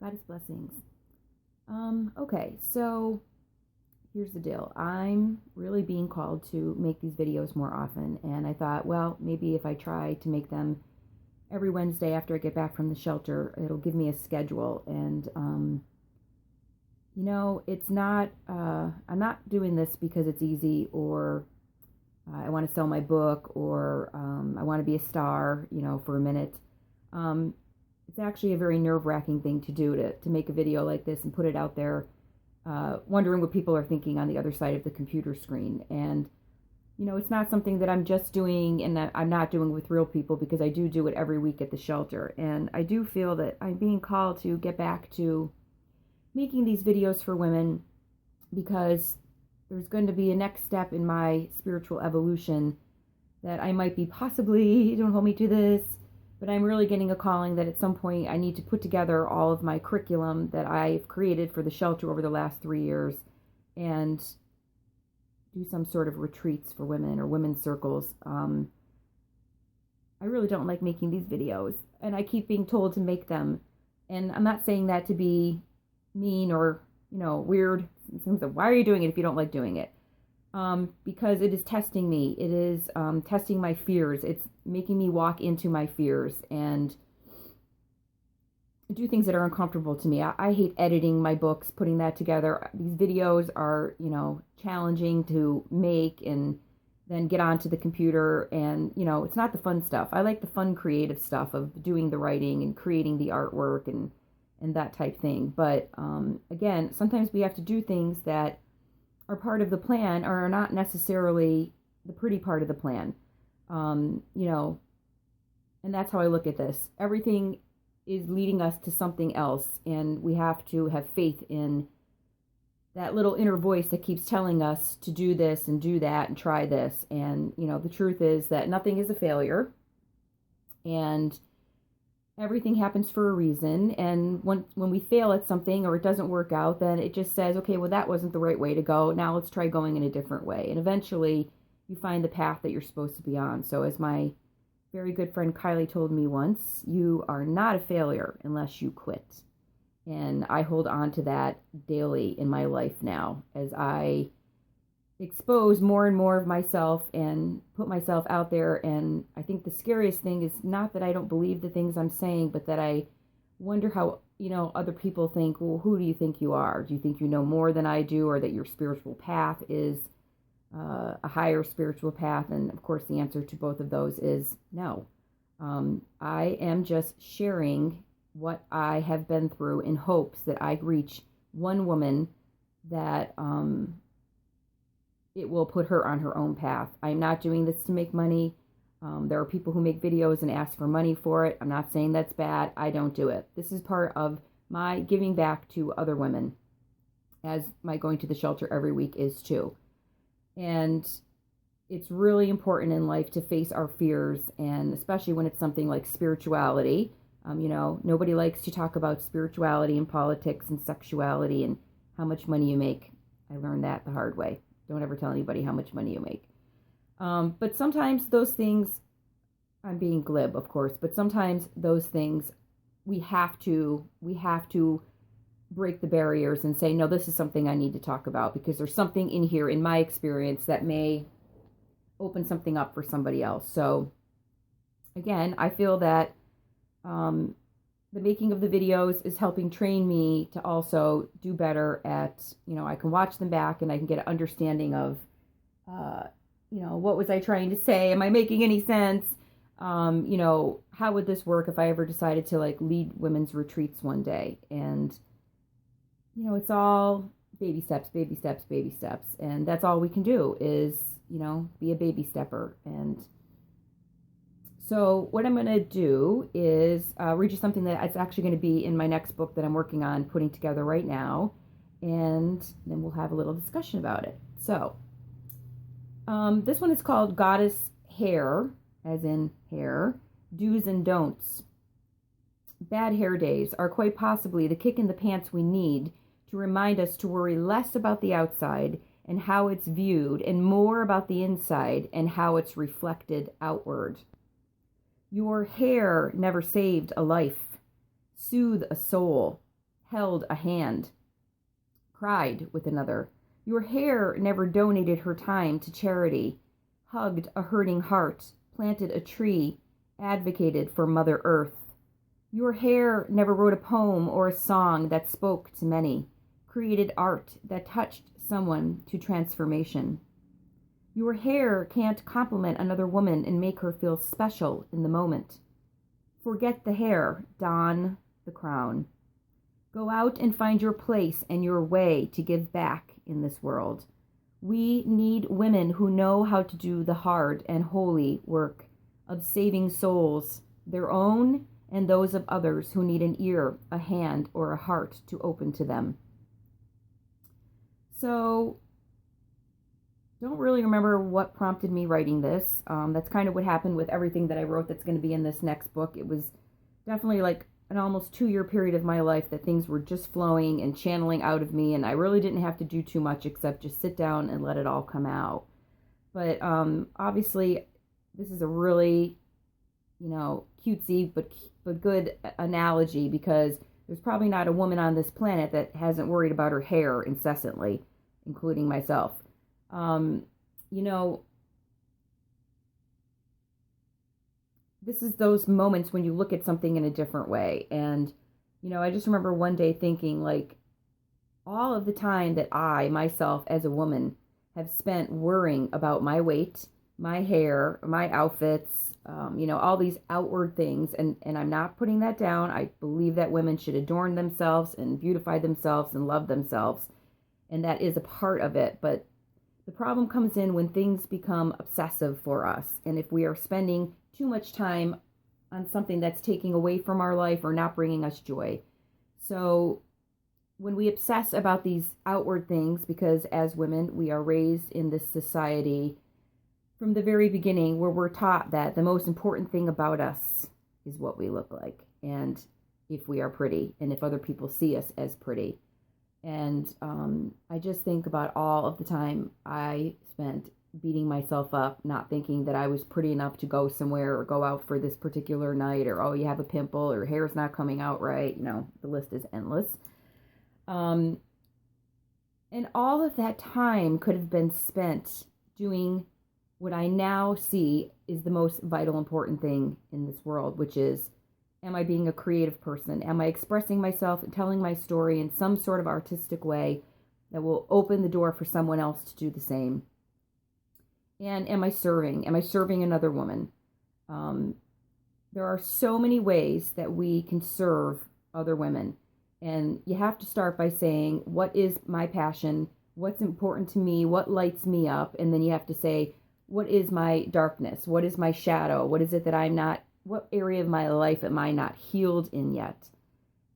Goddess blessings. Okay, so here's the deal. I'm really being called to make these videos more often, and I thought, well, maybe if I try to make them every Wednesday after I get back from the shelter, it'll give me a schedule. And it's not. I'm not doing this because it's easy, or I want to sell my book, or I want to be a star, for a minute. Um, it's actually a very nerve-wracking thing to do, to make a video like this and put it out there, wondering what people are thinking on the other side of the computer screen. And it's not something that I'm just doing and that I'm not doing with real people, because I do it every week at the shelter. And I do feel that I'm being called to get back to making these videos for women, because there's going to be a next step in my spiritual evolution that I might be possibly, don't hold me to this, but I'm really getting a calling that at some point I need to put together all of my curriculum that I've created for the shelter over the last 3 years and do some sort of retreats for women or women's circles. I really don't like making these videos, and I keep being told to make them. And I'm not saying that to be mean or, weird. Why are you doing it if you don't like doing it? Because it is testing me. It is testing my fears. It's making me walk into my fears and do things that are uncomfortable to me. I hate editing my books, putting that together. These videos are, challenging to make and then get onto the computer. And, it's not the fun stuff. I like the fun, creative stuff of doing the writing and creating the artwork and that type thing. But again, sometimes we have to do things that are part of the plan or are not necessarily the pretty part of the plan. And that's how I look at this. Everything is leading us to something else, and we have to have faith in that little inner voice that keeps telling us to do this and do that and try this. And, the truth is that nothing is a failure, and everything happens for a reason. And when we fail at something or it doesn't work out, then it just says, okay, well, that wasn't the right way to go. Now let's try going in a different way. And eventually you find the path that you're supposed to be on. So as my very good friend Kylie told me once, you are not a failure unless you quit. And I hold on to that daily in my life now as I expose more and more of myself and put myself out there. And I think the scariest thing is not that I don't believe the things I'm saying, but that I wonder how, other people think, well, who do you think you are? Do you think you know more than I do, or that your spiritual path is a higher spiritual path? And of course, the answer to both of those is no. I am just sharing what I have been through in hopes that I reach one woman that it will put her on her own path. I'm not doing this to make money. There are people who make videos and ask for money for it. I'm not saying that's bad. I don't do it. This is part of my giving back to other women, as my going to the shelter every week is too. And it's really important in life to face our fears, and especially when it's something like spirituality. Nobody likes to talk about spirituality and politics and sexuality and how much money you make. I learned that the hard way. Don't ever tell anybody how much money you make. But sometimes those things, I'm being glib, of course, but sometimes those things we have to break the barriers and say, no, this is something I need to talk about, because there's something in here in my experience that may open something up for somebody else. So again, I feel that the making of the videos is helping train me to also do better at, I can watch them back and I can get an understanding of, what was I trying to say? Am I making any sense? How would this work if I ever decided to lead women's retreats one day? And, it's all baby steps, baby steps, baby steps. And that's all we can do is, be a baby stepper. And so what I'm going to do is read you something that it's actually going to be in my next book that I'm working on putting together right now. And then we'll have a little discussion about it. So this one is called Goddess Hair, as in hair, Do's and Don'ts. Bad hair days are quite possibly the kick in the pants we need to remind us to worry less about the outside and how it's viewed, and more about the inside and how it's reflected outward. Your hair never saved a life, soothe a soul, held a hand, cried with another. Your hair never donated her time to charity, hugged a hurting heart, planted a tree, advocated for Mother Earth. Your hair never wrote a poem or a song that spoke to many, created art that touched someone to transformation. Your hair can't compliment another woman and make her feel special in the moment. Forget the hair, don the crown. Go out and find your place and your way to give back in this world. We need women who know how to do the hard and holy work of saving souls, their own and those of others who need an ear, a hand, or a heart to open to them. So, don't really remember what prompted me writing this. That's kind of what happened with everything that I wrote that's going to be in this next book. It was definitely like an almost 2-year period of my life that things were just flowing and channeling out of me, and I really didn't have to do too much except just sit down and let it all come out. But obviously, this is a really, cutesy but good analogy, because there's probably not a woman on this planet that hasn't worried about her hair incessantly, including myself. This is those moments when you look at something in a different way. And, I just remember one day thinking, like, all of the time that I, myself, as a woman, have spent worrying about my weight, my hair, my outfits, all these outward things. And I'm not putting that down. I believe that women should adorn themselves and beautify themselves and love themselves. And that is a part of it. But the problem comes in when things become obsessive for us. And if we are spending too much time on something that's taking away from our life or not bringing us joy. So when we obsess about these outward things, because as women, we are raised in this society from the very beginning where we're taught that the most important thing about us is what we look like, and if we are pretty, and if other people see us as pretty. And I just think about all of the time I spent beating myself up, not thinking that I was pretty enough to go somewhere or go out for this particular night, or, oh, you have a pimple, or hair's not coming out right. The list is endless. And all of that time could have been spent doing what I now see is the most vital, important thing in this world, which is, am I being a creative person? Am I expressing myself and telling my story in some sort of artistic way that will open the door for someone else to do the same? And am I serving? Am I serving another woman? There are so many ways that we can serve other women. And you have to start by saying, what is my passion? What's important to me? What lights me up? And then you have to say, what is my darkness? What is my shadow? What is it that what area of my life am I not healed in yet?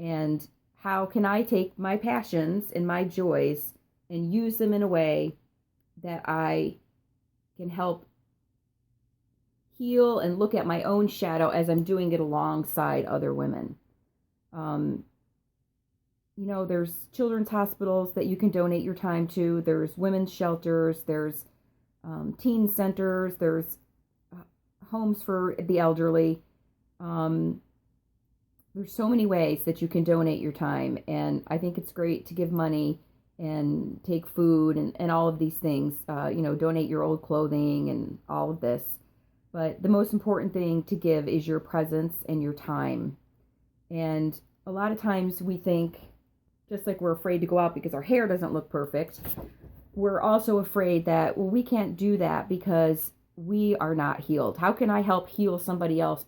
And how can I take my passions and my joys and use them in a way that I can help heal and look at my own shadow as I'm doing it alongside other women. There's children's hospitals that you can donate your time to. There's women's shelters. There's teen centers. There's homes for the elderly. There's so many ways that you can donate your time. And I think it's great to give money and take food and all of these things, donate your old clothing and all of this. But the most important thing to give is your presence and your time. And a lot of times we think, just like we're afraid to go out because our hair doesn't look perfect, we're also afraid that, well, we can't do that because we are not healed. How can I help heal somebody else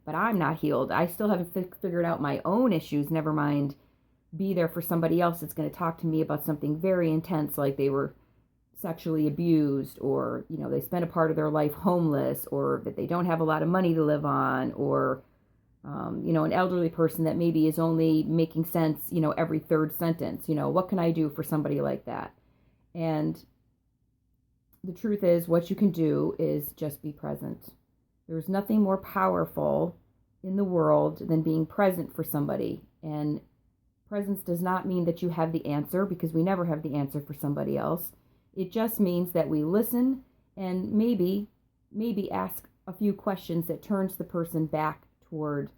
but I'm not healed? I still haven't figured out my own issues, never mind be there for somebody else that's going to talk to me about something very intense, like they were sexually abused, or, they spent a part of their life homeless, or that they don't have a lot of money to live on, or, an elderly person that maybe is only making sense, every third sentence. What can I do for somebody like that? And the truth is, what you can do is just be present. There's nothing more powerful in the world than being present for somebody. And presence does not mean that you have the answer, because we never have the answer for somebody else. It just means that we listen and maybe ask a few questions that turns the person back toward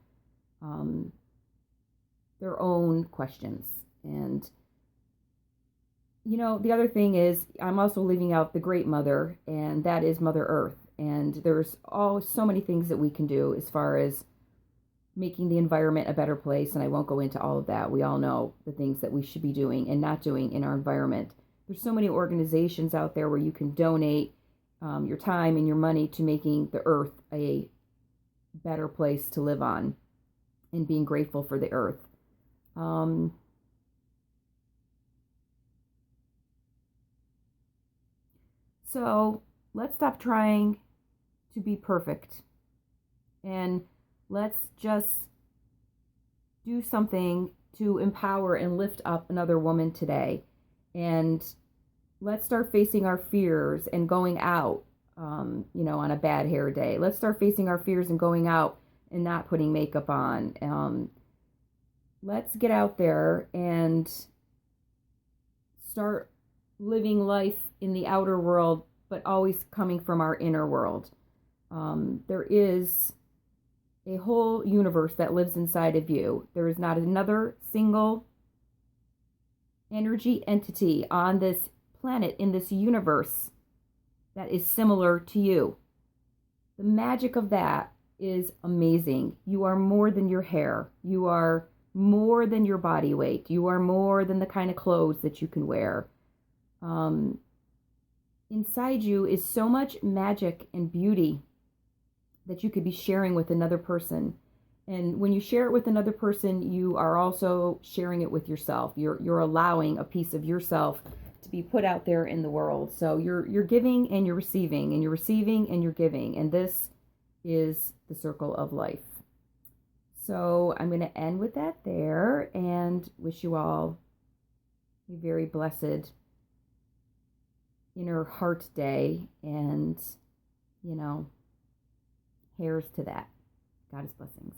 their own questions. And, you know, the other thing is I'm also leaving out the great mother, and that is Mother Earth. And there's so many things that we can do as far as making the environment a better place. And I won't go into all of that. We all know the things that we should be doing and not doing in our environment. There's so many organizations out there where you can donate your time and your money to making the earth a better place to live on and being grateful for the earth. So let's stop trying to be perfect, and let's just do something to empower and lift up another woman today. And let's start facing our fears and going out, on a bad hair day. Let's start facing our fears and going out and not putting makeup on. Let's get out there and start living life in the outer world, but always coming from our inner world. There is a whole universe that lives inside of you. There is not another single energy entity on this planet, in this universe, that is similar to you. The magic of that is amazing. You are more than your hair. You are more than your body weight. You are more than the kind of clothes that you can wear. Inside you is so much magic and beauty that you could be sharing with another person. And when you share it with another person, you are also sharing it with yourself. You're allowing a piece of yourself to be put out there in the world. So you're giving and you're receiving, and you're receiving and you're giving. And this is the circle of life. So I'm going to end with that there and wish you all a very blessed inner heart day, and, here's to that. Goddess blessings.